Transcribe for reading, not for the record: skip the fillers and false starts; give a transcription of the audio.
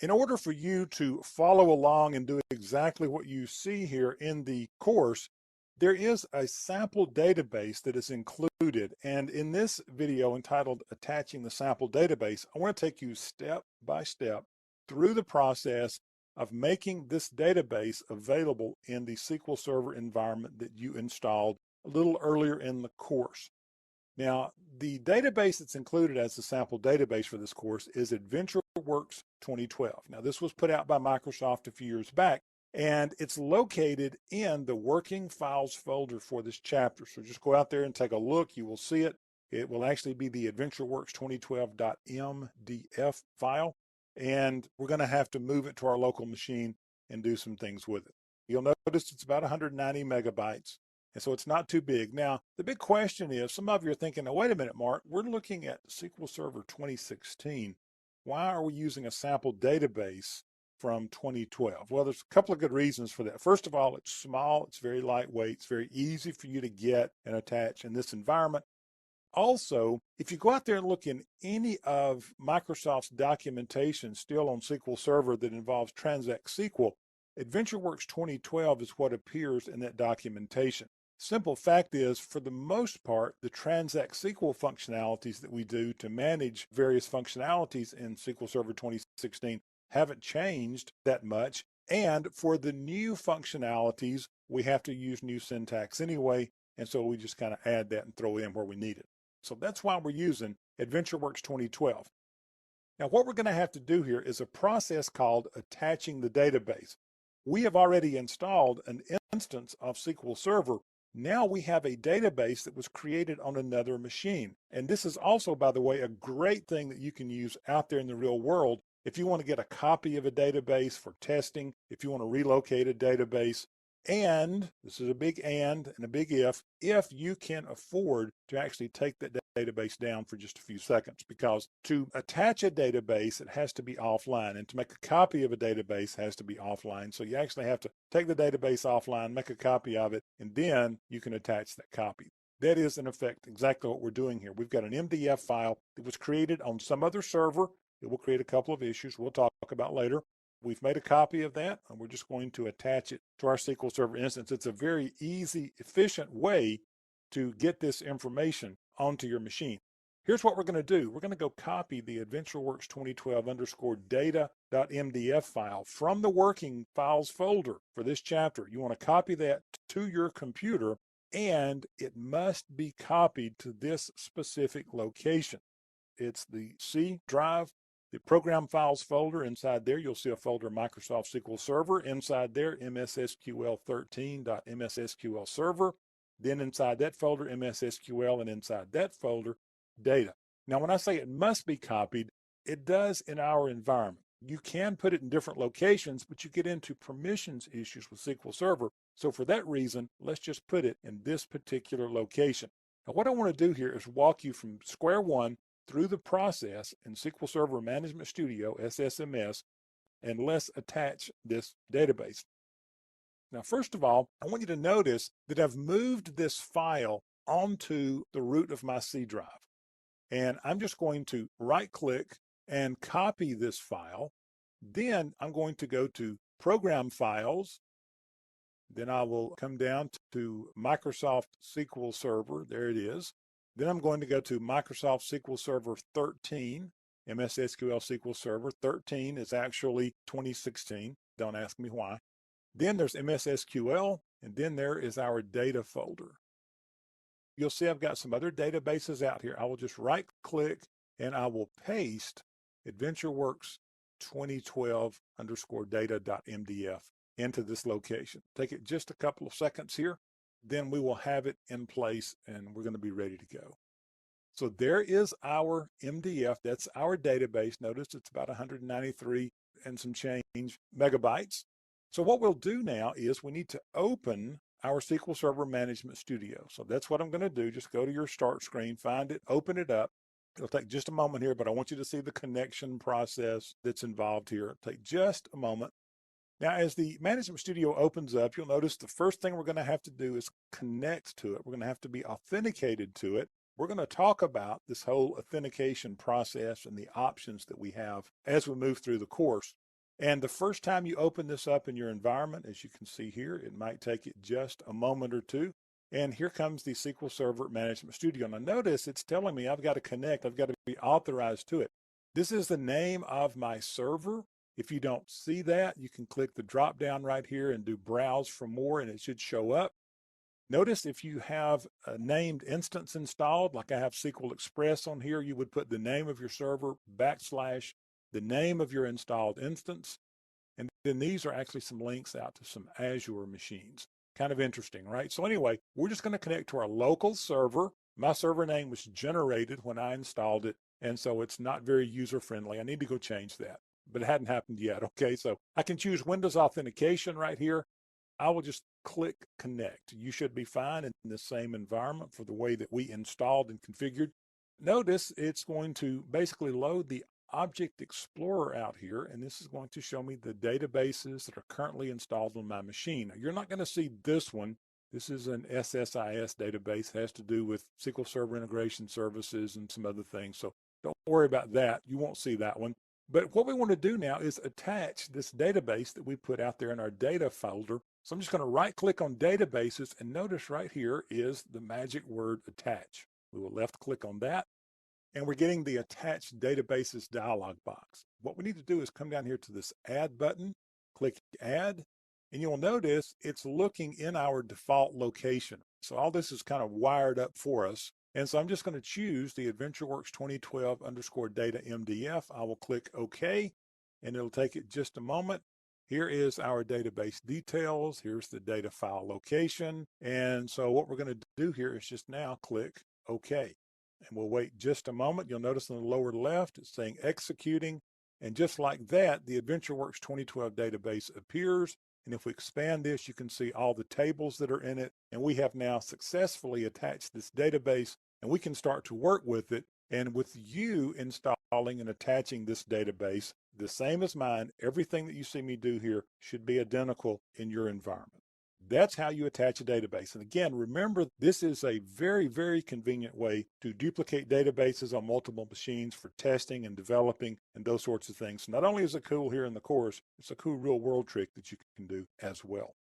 In order for you to follow along and do exactly what you see here in the course, there is a sample database that is included. And in this video entitled Attaching the Sample Database, I want to take you step by step through the process of making this database available in the SQL Server environment that you installed a little earlier in the course. Now, the database that's included as the sample database for this course is AdventureWorks 2012. Now, this was put out by Microsoft a few years back, and it's located in the working files folder for this chapter. So just go out there and take a look. You will see it. It will actually be the AdventureWorks 2012.mdf file, and we're going to have to move it to our local machine and do some things with it. You'll notice it's about 190 megabytes. And so it's not too big. Now, the big question is, some of you are thinking, now, wait a minute, Mark, we're looking at SQL Server 2016. Why are we using a sample database from 2012? Well, there's a couple of good reasons for that. First of all, it's small, it's very lightweight, it's very easy for you to get and attach in this environment. Also, if you go out there and look in any of Microsoft's documentation still on SQL Server that involves Transact SQL, AdventureWorks 2012 is what appears in that documentation. Simple fact is, for the most part, the Transact SQL functionalities that we do to manage various functionalities in SQL Server 2016 haven't changed that much. And for the new functionalities, we have to use new syntax anyway. And so we just kind of add that and throw it in where we need it. So that's why we're using AdventureWorks 2012. Now, what we're going to have to do here is a process called attaching the database. We have already installed an instance of SQL Server. Now we have a database that was created on another machine. And this is also, by the way, a great thing that you can use out there in the real world. If you want to get a copy of a database for testing, if you want to relocate a database, and this is a big and a big if you can afford to actually take that database down for just a few seconds, because to attach a database, it has to be offline, and to make a copy of a database has to be offline. So you actually have to take the database offline, make a copy of it, and then you can attach that copy. That is, in effect, exactly what we're doing here. We've got an MDF file that was created on some other server. It will create a couple of issues we'll talk about later. We've made a copy of that, and we're just going to attach it to our SQL Server instance. It's a very easy, efficient way to get this information onto your machine. Here's what we're going to do. We're going to go copy the AdventureWorks 2012_data.mdf file from the working files folder for this chapter. You want to copy that to your computer, and it must be copied to this specific location. It's the C drive. The program files folder. Inside there, you'll see a folder Microsoft SQL Server. Inside there, MSSQL13.MSSQL Server. Then inside that folder, MSSQL, and inside that folder, data. Now, when I say it must be copied, it does in our environment. You can put it in different locations, but you get into permissions issues with SQL Server. So for that reason, let's just put it in this particular location. Now, what I want to do here is walk you from square one through the process in SQL Server Management Studio, SSMS, and let's attach this database. Now, first of all, I want you to notice that I've moved this file onto the root of my C drive. And I'm just going to right-click and copy this file. Then I'm going to go to Program Files. Then I will come down to Microsoft SQL Server. There it is. Then I'm going to go to Microsoft SQL Server 13, MSSQL SQL Server 13 is actually 2016. Don't ask me why. Then there's MSSQL, and then there is our data folder. You'll see I've got some other databases out here. I will just right click and I will paste AdventureWorks 2012_data.mdf into this location. Take it just a couple of seconds here. Then we will have it in place and we're going to be ready to go. So there is our MDF. That's our database. Notice it's about 193 and some change megabytes. So what we'll do now is we need to open our SQL Server Management Studio. So that's what I'm going to do. Just go to your start screen, find it, open it up. It'll take just a moment here, but I want you to see the connection process that's involved here. It'll take just a moment. Now, as the Management Studio opens up, you'll notice the first thing we're going to have to do is connect to it. We're going to have to be authenticated to it. We're going to talk about this whole authentication process and the options that we have as we move through the course. And the first time you open this up in your environment, as you can see here, it might take it just a moment or two. And here comes the SQL Server Management Studio. Now notice it's telling me I've got to connect, I've got to be authorized to it. This is the name of my server. If you don't see that, you can click the drop down right here and do browse for more, and it should show up. Notice if you have a named instance installed, like I have SQL Express on here, you would put the name of your server / the name of your installed instance. And then these are actually some links out to some Azure machines. Kind of interesting, right? So anyway, we're just going to connect to our local server. My server name was generated when I installed it, and so it's not very user-friendly. I need to go change that, but it hadn't happened yet. Okay, so I can choose Windows Authentication right here. I will just click connect. You should be fine in the same environment for the way that we installed and configured. Notice it's going to basically load the Object Explorer out here, and this is going to show me the databases that are currently installed on my machine. Now, you're not going to see this one. This is an SSIS database. It has to do with SQL Server Integration Services and some other things, so don't worry about that. You won't see that one. But what we want to do now is attach this database that we put out there in our data folder. So I'm just going to right click on databases, and notice right here is the magic word attach. We will left click on that, and we're getting the attached databases dialog box. What we need to do is come down here to this add button, click add, and you'll notice it's looking in our default location. So all this is kind of wired up for us. And so I'm just going to choose the AdventureWorks 2012_data MDF. I will click OK, and it'll take it just a moment. Here is our database details. Here's the data file location. And so what we're going to do here is just now click OK. And we'll wait just a moment. You'll notice in the lower left, it's saying executing. And just like that, the AdventureWorks 2012 database appears. And if we expand this, you can see all the tables that are in it. And we have now successfully attached this database, and we can start to work with it. And with you installing and attaching this database, the same as mine, everything that you see me do here should be identical in your environment. That's how you attach a database. And again, remember, this is a very, very convenient way to duplicate databases on multiple machines for testing and developing and those sorts of things. So not only is it cool here in the course, it's a cool real world trick that you can do as well.